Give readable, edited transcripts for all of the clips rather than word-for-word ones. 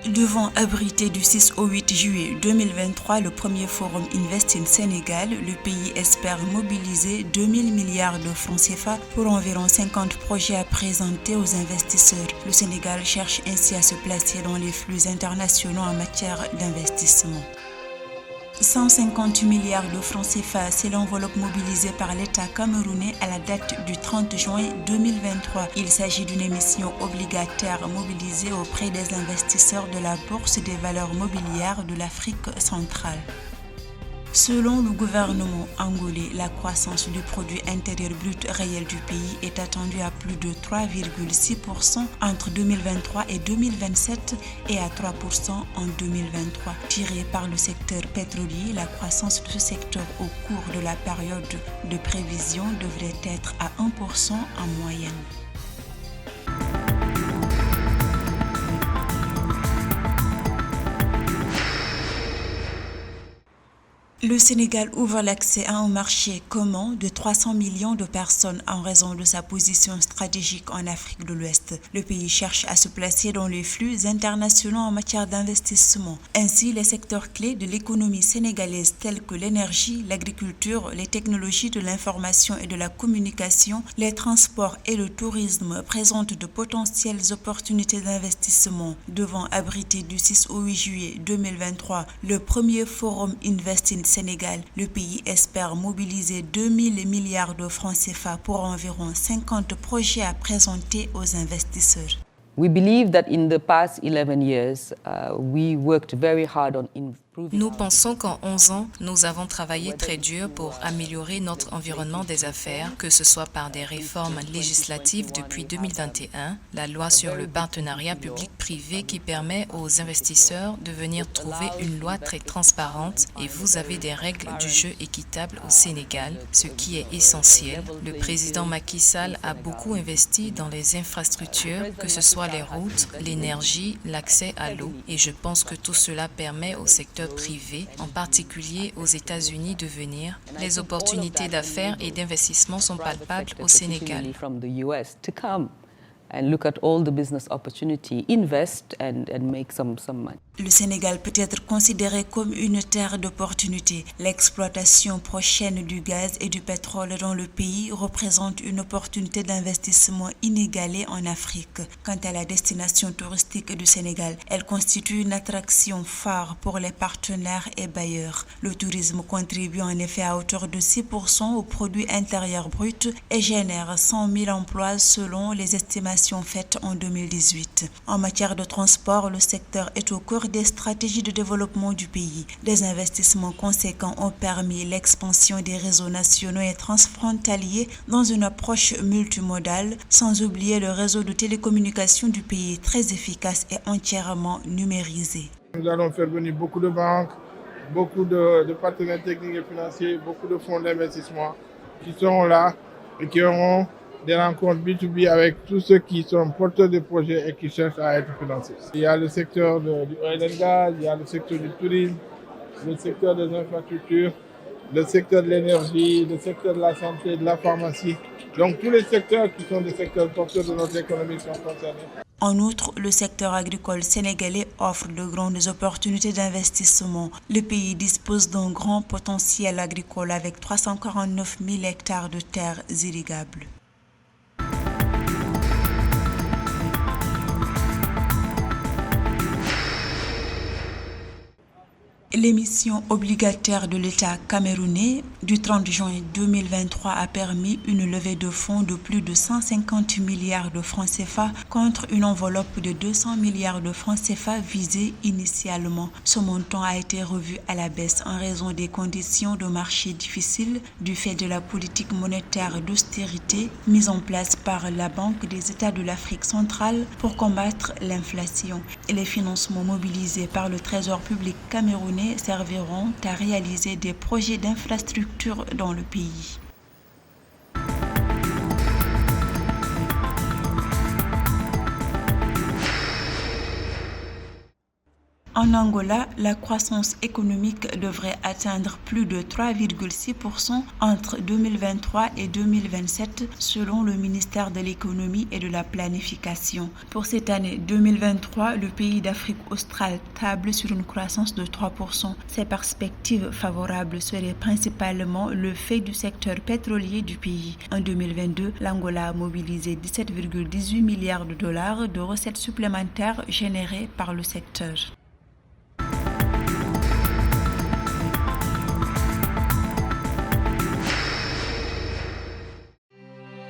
Devant abriter du 6 au 8 juillet 2023 le premier forum Invest in Sénégal, le pays espère mobiliser 2000 milliards de francs CFA pour environ 50 projets à présenter aux investisseurs. Le Sénégal cherche ainsi à se placer dans les flux internationaux en matière d'investissement. 150 milliards de francs CFA, c'est l'enveloppe mobilisée par l'État camerounais à la date du 30 juin 2023. Il s'agit d'une émission obligataire mobilisée auprès des investisseurs de la Bourse des valeurs mobilières de l'Afrique centrale. Selon le gouvernement angolais, la croissance du produit intérieur brut réel du pays est attendue à plus de 3,6% entre 2023 et 2027 et à 3% en 2023. Tirée par le secteur pétrolier, la croissance de ce secteur au cours de la période de prévision devrait être à 1% en moyenne. Le Sénégal ouvre l'accès à un marché commun de 300 millions de personnes en raison de sa position stratégique en Afrique de l'Ouest. Le pays cherche à se placer dans les flux internationaux en matière d'investissement. Ainsi, les secteurs clés de l'économie sénégalaise tels que l'énergie, l'agriculture, les technologies de l'information et de la communication, les transports et le tourisme présentent de potentielles opportunités d'investissement. Devant abriter du 6 au 8 juillet 2023 le premier forum Invest in Sénégal, le pays espère mobiliser 2000 milliards de francs CFA pour environ 50 projets à présenter aux investisseurs. We believe that in the past 11 years, we worked very hard on Nous pensons qu'en 11 ans, nous avons travaillé très dur pour améliorer notre environnement des affaires, que ce soit par des réformes législatives depuis 2021, la loi sur le partenariat public-privé qui permet aux investisseurs de venir trouver une loi très transparente et vous avez des règles du jeu équitables au Sénégal, ce qui est essentiel. Le président Macky Sall a beaucoup investi dans les infrastructures, que ce soit les routes, l'énergie, l'accès à l'eau, et je pense que tout cela permet au secteur privé, en particulier aux États-Unis, de venir. Les opportunités d'affaires et d'investissement sont palpables au Sénégal. And look at all the business opportunity, invest and make some money. Le Sénégal peut être considéré comme une terre d'opportunités. L'exploitation prochaine du gaz et du pétrole dans le pays représente une opportunité d'investissement inégalée en Afrique. Quant à la destination touristique du Sénégal, elle constitue une attraction phare pour les partenaires et bailleurs. Le tourisme contribue en effet à hauteur de 6% au produit intérieur brut et génère 100 000 emplois selon les estimations faites en 2018. En matière de transport, le secteur est au cœur des stratégies de développement du pays. Des investissements conséquents ont permis l'expansion des réseaux nationaux et transfrontaliers dans une approche multimodale, sans oublier le réseau de télécommunications du pays très efficace et entièrement numérisé. Nous allons faire venir beaucoup de banques, beaucoup de partenaires techniques et financiers, beaucoup de fonds d'investissement qui seront là et qui auront des rencontres B2B avec tous ceux qui sont porteurs de projets et qui cherchent à être financés. Il y a le secteur du oil and gas, il y a le secteur du tourisme, le secteur des infrastructures, le secteur de l'énergie, le secteur de la santé, de la pharmacie. Donc tous les secteurs qui sont des secteurs porteurs de notre économie sont concernés. En outre, le secteur agricole sénégalais offre de grandes opportunités d'investissement. Le pays dispose d'un grand potentiel agricole avec 349 000 hectares de terres irrigables. L'émission obligataire de l'État camerounais du 30 juin 2023 a permis une levée de fonds de plus de 150 milliards de francs CFA contre une enveloppe de 200 milliards de francs CFA visée initialement. Ce montant a été revu à la baisse en raison des conditions de marché difficiles du fait de la politique monétaire d'austérité mise en place par la Banque des États de l'Afrique centrale pour combattre l'inflation. Et les financements mobilisés par le Trésor public camerounais serviront à réaliser des projets d'infrastructure dans le pays. En Angola, la croissance économique devrait atteindre plus de 3,6% entre 2023 et 2027 selon le ministère de l'économie et de la planification. Pour cette année 2023, le pays d'Afrique australe table sur une croissance de 3%. Ces perspectives favorables seraient principalement le fait du secteur pétrolier du pays. En 2022, l'Angola a mobilisé 17,18 milliards de dollars de recettes supplémentaires générées par le secteur.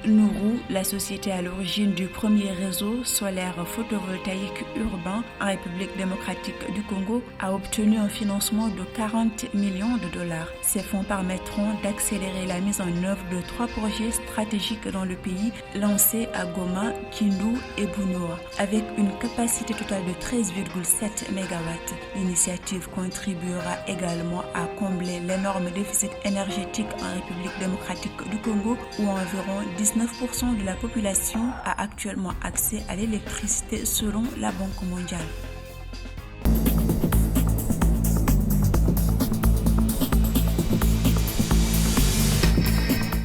Nourou, la société à l'origine du premier réseau solaire photovoltaïque urbain en République démocratique du Congo, a obtenu un financement de 40 millions de dollars. Ces fonds permettront d'accélérer la mise en œuvre de 3 projets stratégiques dans le pays, lancés à Goma, Kindu et Bunoa. Avec une capacité totale de 13,7 MW, l'initiative contribuera également à combler l'énorme déficit énergétique en République démocratique du Congo, où environ 19% de la population a actuellement accès à l'électricité selon la Banque mondiale.